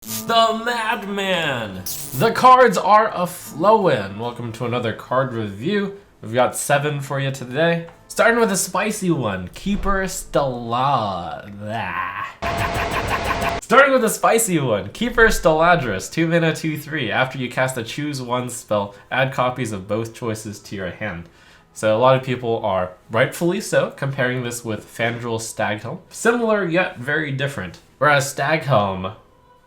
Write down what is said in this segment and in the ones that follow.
The Madman! The cards are a-flowin'. Welcome to another card review. We've got 7 for you today. Starting with a spicy one, Keeper Stellaris. Starting with a spicy one, Keeper Stellaris, 2 mana, 2/3. After you cast a choose one spell, add copies of both choices to your hand. So a lot of people are, rightfully so, comparing this with Fandral Staghelm. Similar yet very different. Whereas Staghelm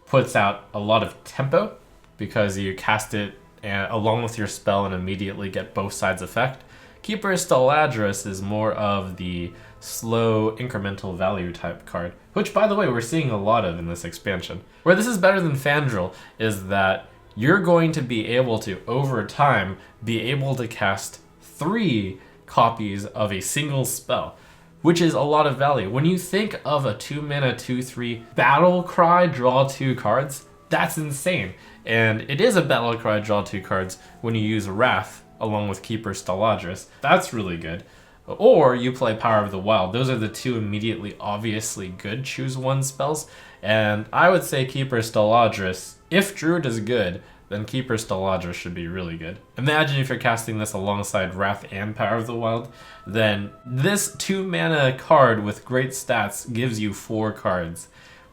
puts out a lot of tempo because you cast it along with your spell and immediately get both sides effect. Keeper Stellaris is more of the slow incremental value type card, which by the way we're seeing a lot of in this expansion. Where this is better than Fandral is that you're going to be able to, over time, be able to cast 3 copies of a single spell, which is a lot of value. When you think of a 2 mana, 2/3 Battlecry, draw 2 cards, that's insane. And it is a Battlecry, draw 2 cards when you use Wrath along with Keeper Stellaris. That's really good. Or you play Power of the Wild. Those are the 2 immediately obviously good choose one spells. And I would say Keeper Stellaris, if Druid is good, then Keeper Stellaris should be really good. Imagine if you're casting this alongside Wrath and Power of the Wild, then this 2 mana card with great stats gives you 4 cards.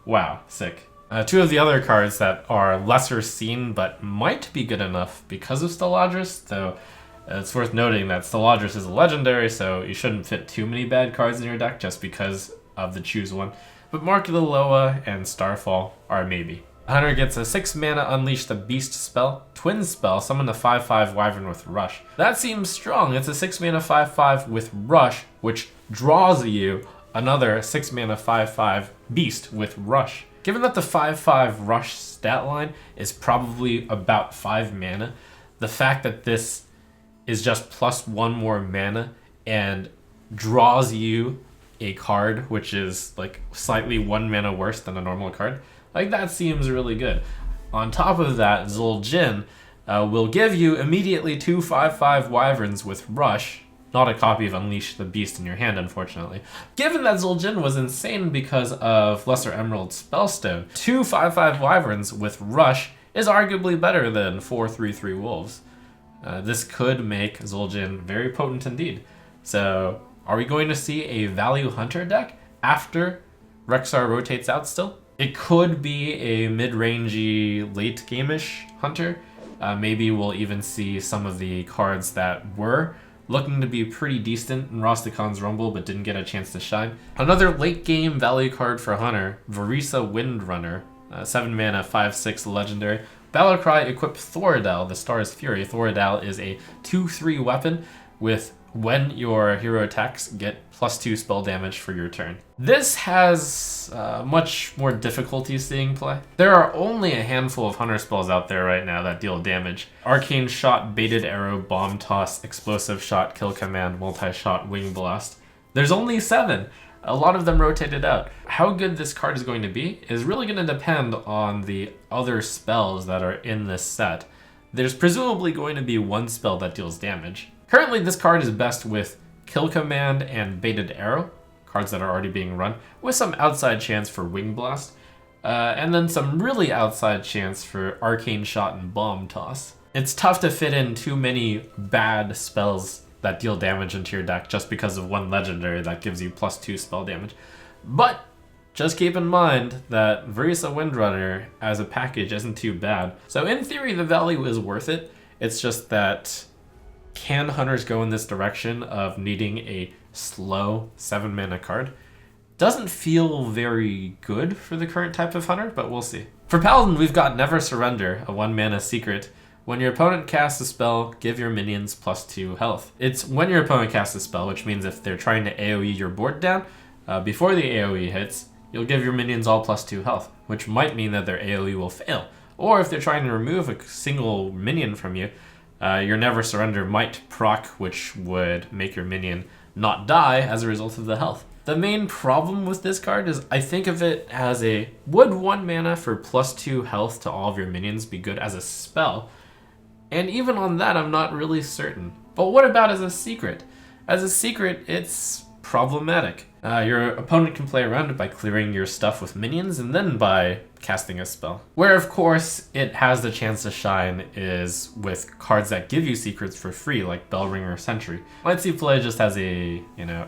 Wow, sick. 2 of the other cards that are lesser seen but might be good enough because of Stellaris, though it's worth noting that Stellaris is a legendary, so you shouldn't fit too many bad cards in your deck just because of the choose one. But Mark of the Loa and Starfall are a maybe. Hunter gets a 6 mana Unleash the Beast spell, Twinspell, summon a 5/5 Wyvern with Rush. That seems strong. It's a 6 mana 5/5 with Rush, which draws you another 6 mana 5/5 Beast with Rush. Given that the 5/5 Rush stat line is probably about 5 mana, the fact that this is just +1 more mana and draws you a card which is like slightly 1 mana worse than a normal card, like that seems really good. On top of that, Zul'jin will give you immediately 2 5/5 Wyverns with Rush, not a copy of Unleash the Beast in your hand, unfortunately. Given that Zul'jin was insane because of Lesser Emerald Spellstone, 2 5/5 Wyverns with Rush is arguably better than 4 3/3 Wolves. This could make Zul'jin very potent indeed. So, are we going to see a value hunter deck after Rexxar rotates out still? It could be a mid-rangey, late-game-ish hunter. Maybe we'll even see some of the cards that were looking to be pretty decent in Rosticon's Rumble but didn't get a chance to shine. Another late-game value card for hunter, Varisa Windrunner, 7 mana, 5/6 legendary. Battlecry equip Thoradel, the Star's Fury. Thoradel is a 2/3 weapon with when your hero attacks, get +2 spell damage for your turn. This has much more difficulty seeing play. There are only a handful of hunter spells out there right now that deal damage. Arcane Shot, Baited Arrow, Bomb Toss, Explosive Shot, Kill Command, Multi-Shot, Wing Blast. There's only 7. A lot of them rotated out. How good this card is going to be is really going to depend on the other spells that are in this set. There's presumably going to be 1 spell that deals damage. Currently, this card is best with Kill Command and Baited Arrow, cards that are already being run, with some outside chance for Wing Blast, and then some really outside chance for Arcane Shot and Bomb Toss. It's tough to fit in too many bad spells that deal damage into your deck just because of 1 legendary that gives you +2 spell damage. But just keep in mind that Varisa Windrunner as a package isn't too bad. So in theory, the value is worth it. It's just that can hunters go in this direction of needing a slow 7 mana card? Doesn't feel very good for the current type of hunter, but we'll see. For Paladin, we've got Never Surrender, a 1 mana secret. When your opponent casts a spell, give your minions +2 health. It's when your opponent casts a spell, which means if they're trying to AoE your board down, before the AoE hits, you'll give your minions all +2 health, which might mean that their AoE will fail. Or if they're trying to remove a single minion from you, your Never Surrender might proc, which would make your minion not die as a result of the health. The main problem with this card is I think of it as would 1 mana for +2 health to all of your minions be good as a spell? And even on that, I'm not really certain. But what about as a secret? As a secret, it's problematic. Your opponent can play around it by clearing your stuff with minions and then by casting a spell. Where, of course, it has the chance to shine is with cards that give you secrets for free, like Bellringer Sentry. Lightsea Play just has a,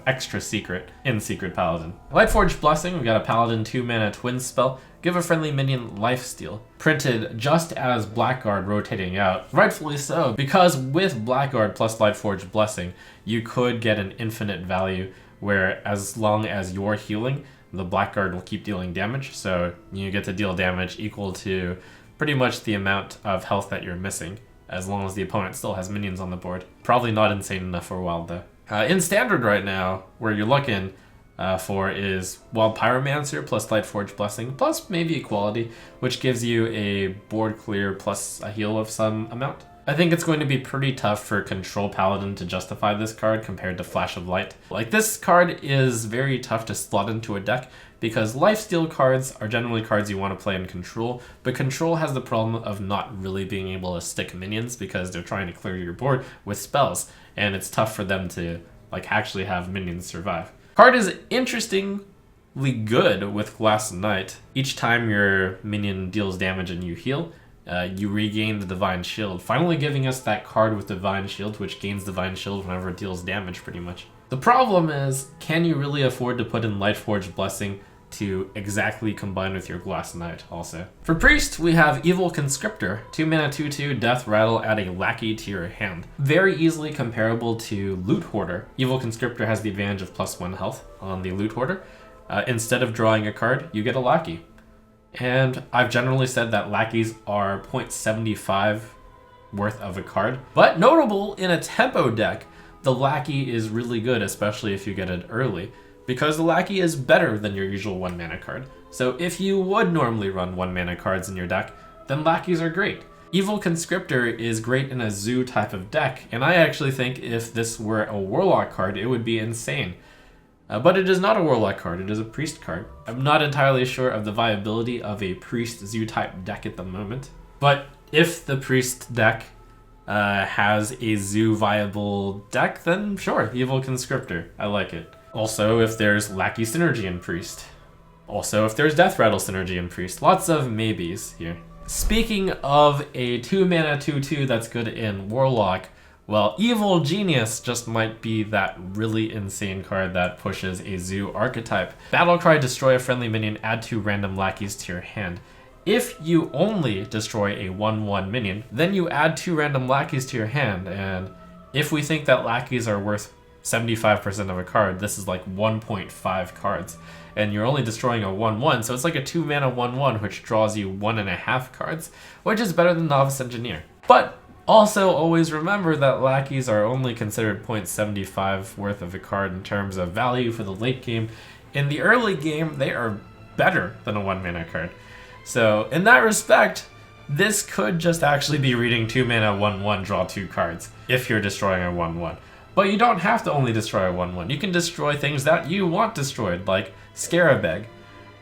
extra secret in Secret Paladin. Lightforged Blessing, we've got a Paladin 2-mana Twinspell. Give a friendly minion lifesteal. Printed just as Blackguard rotating out. Rightfully so, because with Blackguard plus Lightforged Blessing, you could get an infinite value where as long as you're healing, the Blackguard will keep dealing damage, so you get to deal damage equal to pretty much the amount of health that you're missing, as long as the opponent still has minions on the board. Probably not insane enough for Wild, though. In Standard right now, where you're looking for is Wild Pyromancer plus Lightforged Blessing, plus maybe Equality, which gives you a board clear plus a heal of some amount. I think it's going to be pretty tough for Control Paladin to justify this card compared to Flash of Light. Like, this card is very tough to slot into a deck because lifesteal cards are generally cards you want to play in Control, but Control has the problem of not really being able to stick minions because they're trying to clear your board with spells, and it's tough for them to actually have minions survive. Card is interestingly good with Glass Knight. Each time your minion deals damage and you heal, you regain the Divine Shield, finally giving us that card with Divine Shield, which gains Divine Shield whenever it deals damage, pretty much. The problem is, can you really afford to put in Lightforged Blessing to exactly combine with your Glass Knight also? For Priest, we have Evil Conscriptor, 2-mana 2/2, Death Rattle, add a Lackey to your hand. Very easily comparable to Loot Hoarder. Evil Conscriptor has the advantage of +1 health on the Loot Hoarder. Instead of drawing a card, you get a Lackey. And I've generally said that Lackeys are 0.75 worth of a card. But notable, in a tempo deck, the Lackey is really good, especially if you get it early, because the Lackey is better than your usual 1-mana card. So if you would normally run 1-mana cards in your deck, then Lackeys are great. Evil Conscriptor is great in a zoo type of deck, and I actually think if this were a Warlock card, it would be insane. But it is not a Warlock card, it is a Priest card. I'm not entirely sure of the viability of a Priest Zoo type deck at the moment. But if the Priest deck has a Zoo viable deck, then sure, Evil Conscriptor, I like it. Also, if there's Lackey synergy in Priest. Also, if there's Death Rattle synergy in Priest. Lots of maybes here. Speaking of a 2-mana 2/2 that's good in Warlock, well, Evil Genius just might be that really insane card that pushes a Zoo archetype. Battlecry, destroy a friendly minion, add 2 random Lackeys to your hand. If you only destroy a 1/1 minion, then you add 2 random Lackeys to your hand, and if we think that Lackeys are worth 75% of a card, this is like 1.5 cards. And you're only destroying a 1/1, so it's like a 2-mana 1/1, which draws you 1.5 cards, which is better than Novice Engineer. But also, always remember that Lackeys are only considered 0.75 worth of a card in terms of value for the late game. In the early game, they are better than a 1-mana card. So, in that respect, this could just actually be reading 2-mana 1/1, draw 2 cards, if you're destroying a 1/1. But you don't have to only destroy a 1/1. You can destroy things that you want destroyed, like Scarabeg,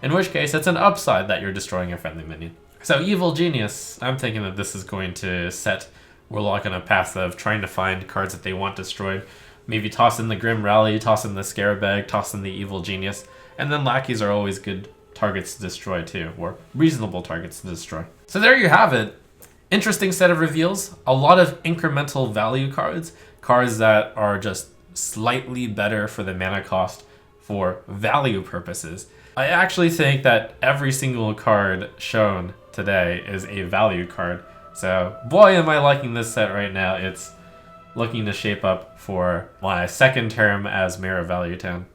in which case it's an upside that you're destroying a friendly minion. So Evil Genius, I'm thinking that this is going to set Warlock on a path of trying to find cards that they want destroyed. Maybe toss in the Grim Rally, toss in the Scarabeg, toss in the Evil Genius, and then Lackeys are always good targets to destroy too, or reasonable targets to destroy. So there you have it. Interesting set of reveals, a lot of incremental value cards, cards that are just slightly better for the mana cost for value purposes. I actually think that every single card shown today is a value card. So, boy, am I liking this set right now. It's looking to shape up for my second term as Mayor of Value Town.